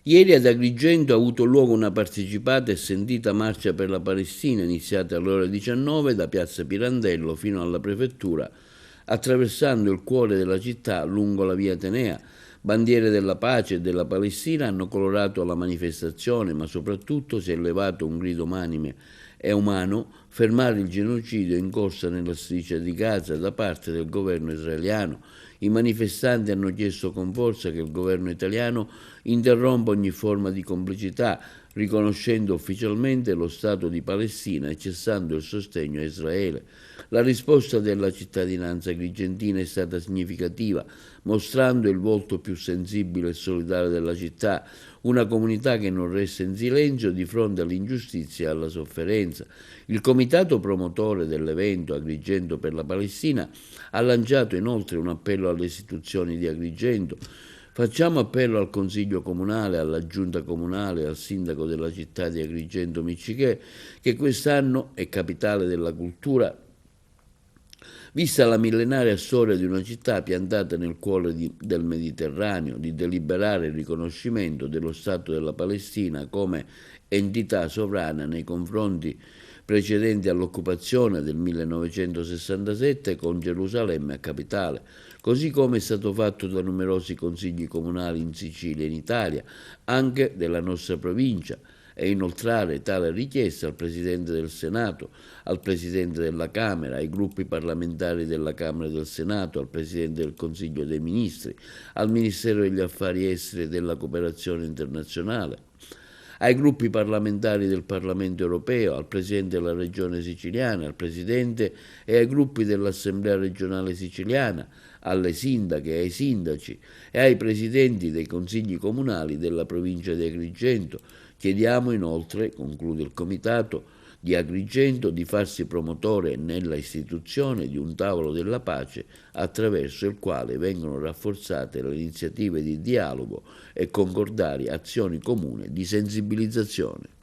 Ieri ad Agrigento ha avuto luogo una partecipata e sentita marcia per la Palestina, iniziata alle ore 19 da Piazza Pirandello fino alla prefettura, attraversando il cuore della città lungo la via Atenea. Bandiere della pace e della Palestina hanno colorato la manifestazione, ma soprattutto si è elevato un grido unanime e umano: fermare il genocidio in corsa nella striscia di Gaza da parte del governo israeliano. I manifestanti hanno chiesto con forza che il governo italiano interrompa ogni forma di complicità, riconoscendo ufficialmente lo Stato di Palestina e cessando il sostegno a Israele. La risposta della cittadinanza agrigentina è stata significativa, mostrando il volto più sensibile e solidale della città, una comunità che non resta in silenzio di fronte all'ingiustizia e alla sofferenza. Il comitato promotore dell'evento Agrigento per la Palestina ha lanciato inoltre un appello alle istituzioni di Agrigento. Facciamo appello al Consiglio Comunale, alla Giunta Comunale e al Sindaco della città di Agrigento Miccichè, che quest'anno è capitale della cultura, vista la millenaria storia di una città piantata nel cuore del Mediterraneo, di deliberare il riconoscimento dello Stato della Palestina come entità sovrana nei confronti precedenti all'occupazione del 1967 con Gerusalemme a capitale, così come è stato fatto da numerosi consigli comunali in Sicilia e in Italia, anche della nostra provincia, e inoltrare tale richiesta al Presidente del Senato, al Presidente della Camera, ai gruppi parlamentari della Camera e del Senato, al Presidente del Consiglio dei Ministri, al Ministero degli Affari Esteri e della Cooperazione Internazionale, ai gruppi parlamentari del Parlamento europeo, al Presidente della Regione siciliana, al Presidente e ai gruppi dell'Assemblea regionale siciliana, alle sindache e ai sindaci e ai presidenti dei consigli comunali della provincia di Agrigento. Chiediamo inoltre, conclude il Comitato di Agrigento, di farsi promotore nella istituzione di un tavolo della pace attraverso il quale vengono rafforzate le iniziative di dialogo e concordare azioni comuni di sensibilizzazione.